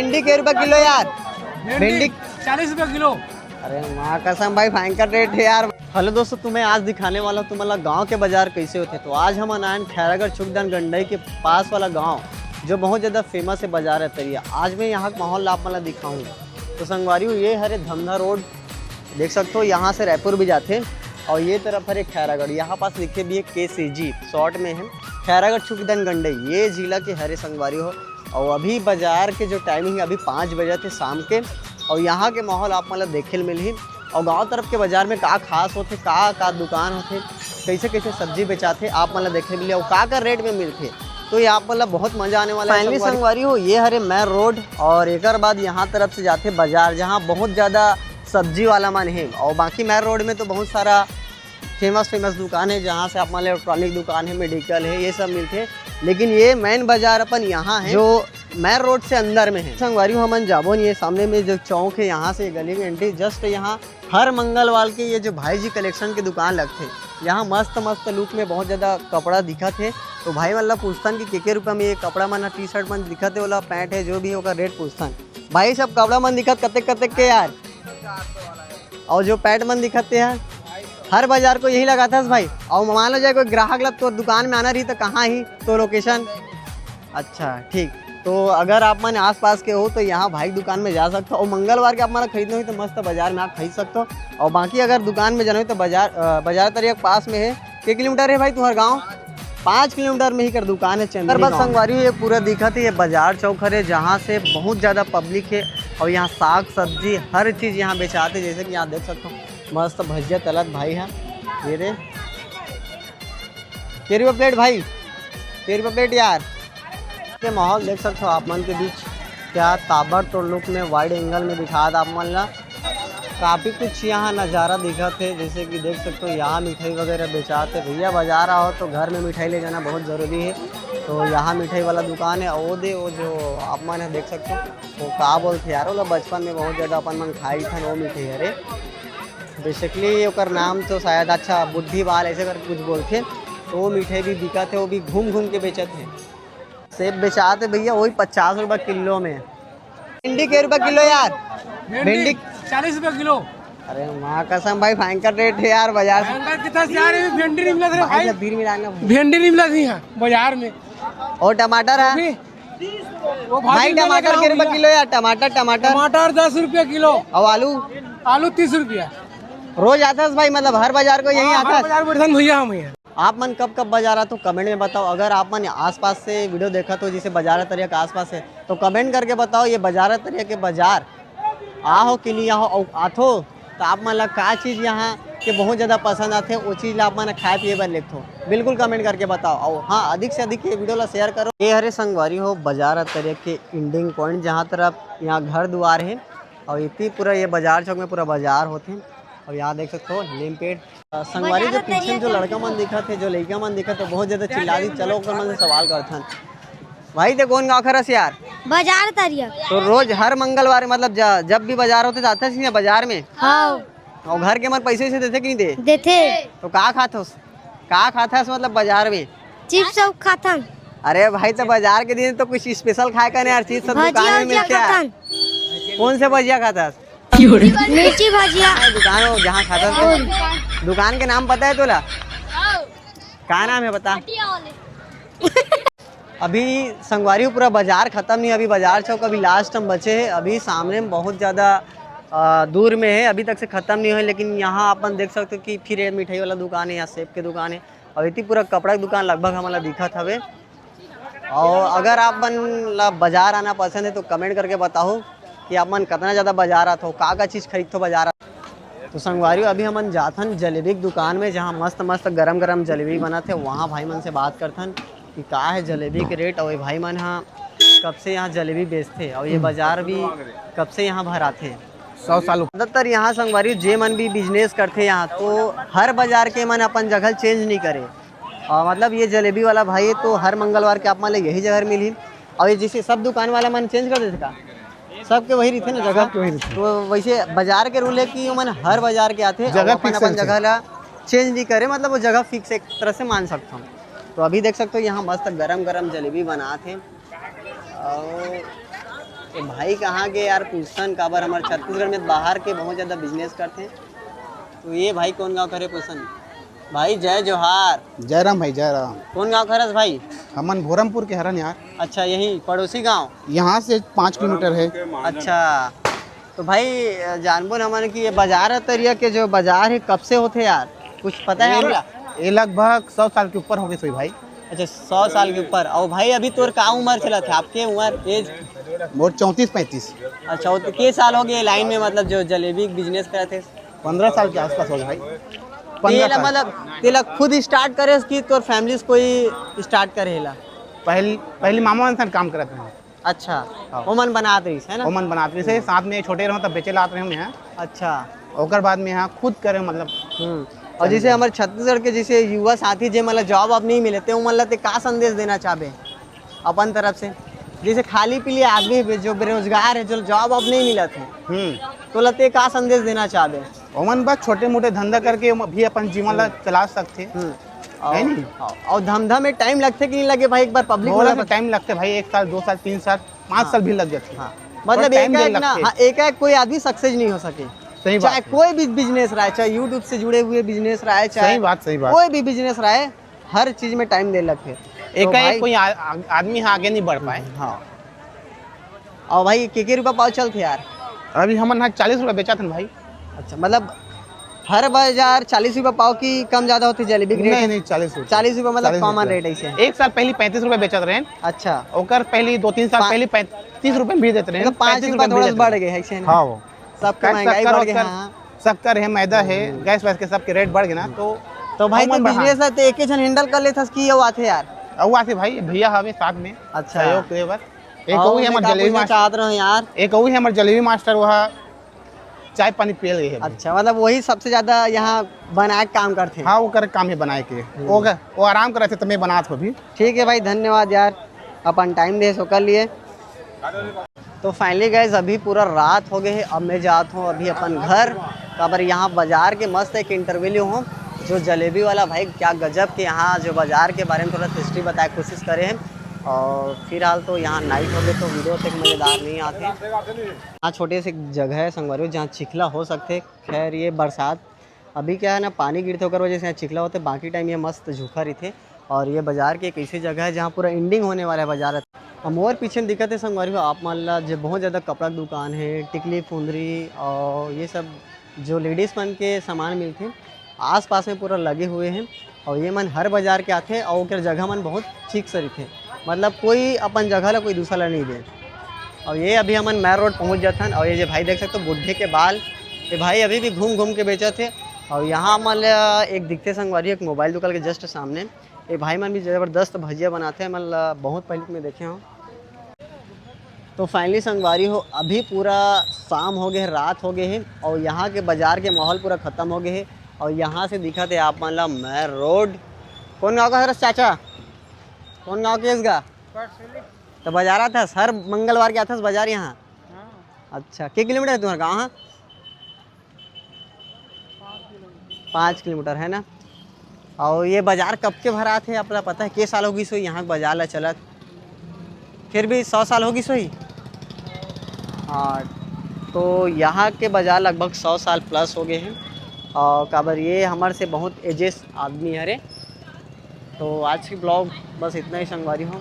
भिंडी के रुपए किलो यार, भिंडी 40 रुपए किलो। अरे माँ कसम भाई भयंकर रेट है यार। हेलो दोस्तों, तुम्हें आज दिखाने वाला हूँ तुम्हारा गांव के बाजार कैसे होते। तो आज हम आए खैरागढ़ चुकदान गंडई के पास वाला गांव जो बहुत ज़्यादा फेमस है बाजार है तरिया। आज मैं यहाँ का माहौल आप मतलब दिखाऊँ। तो संगवारी ये हरे धमधा रोड देख सकते हो, यहाँ से रायपुर भी जाते और ये तरफ हरे खैरागढ़। यहाँ पास लिखे भी है KCG, शॉर्ट में है खैरागढ़ चुकदान गंडई। ये जिला के हरे संगवारी हो। और अभी बाजार के जो टाइमिंग है अभी 5 बजे थे शाम के। और यहाँ के माहौल आप मतलब देखे मिली। और गांव तरफ के बाजार में का खास होते, का दुकान होते, कैसे कैसे सब्जी बेचाते आप मतलब देखे मिले और का रेट में मिलते। तो ये आप मतलब बहुत मजा आने वाला है। फाइनली संगवारी हो ये हरे मैर रोड और एक बाद यहाँ तरफ से जाते बाजार जहाँ बहुत ज़्यादा सब्जी वाला मन है। और बाकी मैर रोड में तो बहुत सारा फेमस दुकान है जहाँ से आप मान इलेक्ट्रॉनिक दुकान है, मेडिकल है, ये सब मिलते हैं। लेकिन ये मेन बाजार अपन यहाँ है जो मैर रोड से अंदर में है। संगवारी हमन जाबो ये सामने में जो चौक है यहाँ से गली में एंट्री जस्ट यहाँ हर मंगलवार के ये जो भाई जी कलेक्शन की दुकान लगते हैं। यहाँ मस्त लुक में बहुत ज़्यादा कपड़ा दिखत है। तो भाई मतलब पूछतान कि के रुपये में ये कपड़ा मन टी शर्ट मन दिखत है, वाला पैंट है जो भी होगा रेट पूछतान। भाई सब कपड़ा मन दिखत कतेक के यार, और जो पैंट मन दिखते हैं हर बाजार को यही लगाता है भाई। और मान लो जाए कोई ग्राहक लग तो दुकान में आना रही तो कहाँ ही तो लोकेशन। अच्छा ठीक, तो अगर आप मन आसपास के हो तो यहाँ भाई दुकान में जा सकते हो। और मंगलवार के आप माना खरीदना हो तो मस्त बाजार में आप खरीद सकते हो। और बाकी अगर दुकान में जाना हो तो बाजार तरिया पास में है। कितने किलोमीटर है भाई तुम्हारा गाँव? 5 किलोमीटर में ही कर दुकान है चंद्र। बस संगवारी ये पूरा दिखा थी, ये बाजार चौक है जहाँ से बहुत ज़्यादा पब्लिक है। और यहाँ साग सब्जी हर चीज़ यहाँ बेचाते, जैसे कि यहाँ देख सकते हो मस्त भजिया तलत भाई है। ये रे के रुपये प्लेट भाई, के रुपये प्लेट यार। के माहौल देख सकते हो आप मन के बीच क्या ताबड़तोड़ लुक में वाइड एंगल में दिखा था आप मन ला। काफ़ी कुछ यहाँ नज़ारा दिखा थे, जैसे कि देख सकते हो यहाँ मिठाई वगैरह बेचाते। भैया बाजार आओ तो घर में मिठाई ले जाना बहुत ज़रूरी है। तो यहाँ मिठाई वाला दुकान है। वो जो आप मन देख सकते हो वो का बोलते यार, वो बचपन में बहुत ज़्यादा अपन मन खाई था वो मिठाई। अरे बेसिकली ओकर नाम तो शायद अच्छा बुद्धि बाल ऐसे कर कुछ बोलते। तो वो मिठाई भी बिका थे, वो भी घूम के बेचते थे। सेब बेचाते भैया वही 50 रुपये किलो में। भिंडी के रुपये किलो यार, भिंडी 40 रुपये किलो। अरे माँ कसम भाई भयंकर रेट है यार बाजार से। भिंडी नहीं मिला भाई भीड़ में डालना, भिंडी नहीं मिला थी यहाँ बाजार में। और टमाटर है भाई, टमाटर के रुपये किलो यार। टमाटर 10 रुपये किलो। और आलू 30 रुपया। रोज आता है भाई, मतलब हर बाजार को यही आता है भैया हम। आप मन कब बाजार आता तो कमेंट में बताओ। अगर आप मन आसपास से वीडियो देखा तो जिसे बाजार तरिया के आसपास है तो कमेंट करके बताओ ये बाजार तरिया के बाजार आओ कि नहीं आओ। और आथो तो आप मन का चीज़ यहाँ के बहुत ज़्यादा पसंद आते वो चीज़ आप मन खाए पिए बर लिखो, बिल्कुल कमेंट करके बताओ। और हाँ अधिक से अधिक ये वीडियो ला शेयर करो। ये हरे संगवारी हो बाजार तरिया के एंडिंग पॉइंट जहाँ तरफ यहाँ घर द्वार है। और इतनी पूरा ये बाजार चौक में पूरा बाजार होते हैं। और यहाँ देख सकते हो नीमपेट संगवारी जो पीछे जो लड़का मन दिखा थे, जो लड़का मन दिखा तो बहुत ज्यादा चिल्ला दी। चलो मन से सवाल करथन भाई ते कौन गाँव खरस यार? बाजार तरिया। तो रोज हर मंगलवार मतलब जब भी बाजार होते जाते हैं बाजार में। हाँ। और घर के मन पैसे से देते कि नहीं देते। तो का खाता है मतलब बाजार में? चिप्स सब खातन। अरे भाई तो बाजार के दिन तो कुछ स्पेशल खाए का नहीं यार, चीज सब दुकान में मिलते हैं। कौन से भजिया खाता है? मिर्ची भजिया। दुकान हो जहाँ खाता है। दुकान के नाम पता है तोला? क्या नाम है बता? अभी संगवारी पूरा बाजार खत्म नहीं, अभी बाजार चौक अभी लास्ट हम बचे हैं। अभी सामने में बहुत ज़्यादा दूर में है, अभी तक से ख़त्म नहीं हुआ। लेकिन यहाँ अपन देख सकते हो कि फिर मिठाई वाला दुकान है, यहाँ सेब के दुकान है। और इतनी पूरा कपड़ा की दुकान लगभग हमारा दिखा था वे। और अगर आप मन बाजार आना पसंद है तो कमेंट करके बताओ कि आप मन कितना ज़्यादा बाजार आता हो, का चीज़ खरीदते हो बाजार। तो संगवारी अभी हमन जाथन जलेबी की दुकान में जहाँ मस्त गरम जलेबी बना थे। वहाँ भाई मन से बात करथन कि का है जलेबी के रेट। और भाई मन हाँ कब से यहाँ जलेबी बेचते और ये बाजार भी कब से यहाँ भराते 100 साल। ज़्यादातर यहाँ संगवारी जे मन भी बिजनेस करते यहाँ तो हर बाजार के मन अपन जगह चेंज नहीं करे। और मतलब ये जलेबी वाला भाई तो हर मंगलवार के आप मान यही जगह मिली। और ये जिसे सब दुकान वाला मन चेंज कर देते का, सबके वही रहते ना जगह। तो वैसे बाजार के रूल है कि मन हर बाजार के आते जगह अपन जगह ला चेंज नहीं करे, मतलब वो जगह फिक्स एक तरह से मान सकता हूँ। तो अभी देख सकते हो यहाँ मस्त गरम जलेबी बनाते हैं। और ये भाई कहाँ के यार पूछन काबर हमारे छत्तीसगढ़ में बाहर के बहुत ज़्यादा बिजनेस करते हैं। तो ये भाई कौन गाँव करे पूछन? भाई जय जोहार। जयराम भाई जयराम। कौन गाँव खरस भाई? हमन भोरमपुर के हरन यार। अच्छा यही पड़ोसी गाँव? यहाँ से 5 किलोमीटर है। अच्छा तो भाई जानबो हमारे कि ये बाजार तरिया के जो बाजार है कब से होते यार, कुछ पता है हमरा? ये लगभग 100 साल के ऊपर हो गए सोई भाई। अच्छा 100 साल के ऊपर। और भाई अभी तोर का उम्र चला था आपके उम्र एज? मोर 34-35। अच्छा तो के साल हो गए लाइन में, मतलब जो जलेबी बिजनेस करते? 15 साल के आसपास हो गए भाई। 15 तेला साल। मतलब तेला खुद स्टार्ट करे कि तोर फैमिली से कोई स्टार्ट करेला? पहली मामा इंसान काम करते हैं। अच्छा ओमन बनाते है ना? ओमन बनाते से साथ में छोटे रहो तब बेचे लाते हैं यहाँ। अच्छा ओकर बाद में यहाँ खुद करे मतलब। और जैसे हमारे छत्तीसगढ़ के जैसे युवा साथी जे मतलब जॉब अब नहीं मिले थे उमन ते का संदेश देना चाहे अपन तरफ से? जैसे खाली पीली आदमी है जो बेरोजगार है, जो जॉब अब नहीं मिला थे, तो लते का संदेश देना चाहे? ओमन बस छोटे मोटे धंधा करके भी अपन जीवन ला चला सकते है नहीं। और धंधा में टाइम लगते कि नहीं लगे भाई? एक बार पब्लिक थोड़ा टाइम लगते भाई, 1 साल 2 साल 3 साल 5 साल भी लग जाते हैं। मतलब time एक ना लगते। एक कोई आदमी सक्सेस नहीं हो सके। सही चाहे बात। कोई भी बिजनेस रहा है, चाहे यूट्यूब से जुड़े हुए बिजनेस रहा है, चाहे सही बात। कोई भी बिजनेस रहा है, हर चीज में टाइम दे लगते। एक कोई आदमी आगे नहीं बढ़ पाए। हाँ और भाई के रुपया पाव चलते यार? अभी हमन यहाँ 40 रुपये बेचा थे भाई। अच्छा मतलब हर बाजार 40 रुपये पाव की कम ज्यादा होती जलेबी की रेट? नहीं 40 रुपये। 40 रुपये मतलब 40 कॉमन रुपये। रेट ऐसे? 1 साल पहले 35 रुपये बेचत रहे। अच्छा ओकर पहले 2-3 साल पहले 30 रुपये भी देते रहे। 5 रुपये थोड़ा बढ़ गए है ऐसे ना? हाँ वो सबका महंगाई बढ़ गया। हाँ शक्कर है, मैदा है, गैस वैस के सबके रेट बढ़ गए ना। तो भाई तो बिजनेस है तो एक जन हैंडल कर लेता कि ये आते यार? अब आते भाई भैया हवे साथ में। अच्छा सहयोग देवर। एक वही हमारे जलेबी मास्टर चाहत रहे यार। एक वही हमारे जलेबी मास्टर वहाँ चाय पानी पियल गए है। अच्छा मतलब वही सबसे ज्यादा यहाँ बना के काम करते हैं? हाँ वो कर काम है बनाए के। वो आराम कर रहे थे तो मैं बनात भी। ठीक है भाई धन्यवाद यार, अपन टाइम दे सो कर लिए। तो फाइनली गाइस अभी पूरा रात हो गए है, अब मैं जाता हूँ अभी अपन घर। काबर यहाँ बाजार के मस्त एक इंटरव्यू हूँ जो जलेबी वाला भाई क्या गजब के यहाँ जो बाजार के बारे में थोड़ा हिस्ट्री बताए कोशिश करे हैं। और फिलहाल तो यहाँ नाइट हो गए तो वीडियो तक मज़ेदार नहीं आते। यहाँ छोटे से जगह है संगवारी जहाँ चिखला हो सकते। खैर ये बरसात अभी क्या है ना, पानी गिरते होकर वजह से यहाँ चिखला होते, बाकी टाइम ये मस्त झूखा रही थे। और ये बाजार की एक ऐसी जगह है जहाँ पूरा एंडिंग होने वाला है बाजार। हम और पीछे दिक्कत है संगवारी आप मान ला जो बहुत ज़्यादा कपड़ा दुकान है, टिकली फुंदरी और ये सब जो लेडीज़ मन के सामान मिलते हैं आस पास में पूरा लगे हुए हैं। और ये मन हर बाज़ार के आते और उनके जगह मन बहुत ठीक से रखे, मतलब कोई अपन जगह ला कोई दूसरा ला नहीं दे। और ये अभी हमन मैर रोड पहुँच जाते हैं। और ये जो भाई देख सकते हो बुढ़े के बाल, ये भाई अभी भी घूम घूम के बेचे थे। और यहाँ मन एक दिखते संगवारी एक मोबाइल दुकान के जस्ट सामने ये भाई मन भी ज़बरदस्त भजिया बनाते हैं, मतलब बहुत पहले मैं देखे हूँ। तो फाइनली संगवारी हो अभी पूरा शाम हो गए, रात हो गए है और यहाँ के बाज़ार के माहौल पूरा ख़त्म हो गए है। और यहाँ से दिखा थे आप मान ला मैर रोड। कौन गाँव का है चाचा? कौन गाँव के इसका? तो बाजार आता हर मंगलवार के आता है बाजार यहाँ? अच्छा कितने किलोमीटर है तुम्हारा गाँव? 5 किलोमीटर है ना। और ये बाजार कब के भरा थे अपना पता है? के साल होगी सोई यहाँ बाजार ला चलत? फिर भी 100 साल होगी सोई। हाँ तो यहाँ के बाजार लगभग 100 साल प्लस हो गए हैं। और काबर ये हमारे से बहुत एजेस आदमी है रे। तो आज की ब्लॉग बस इतना ही संगवारी हो।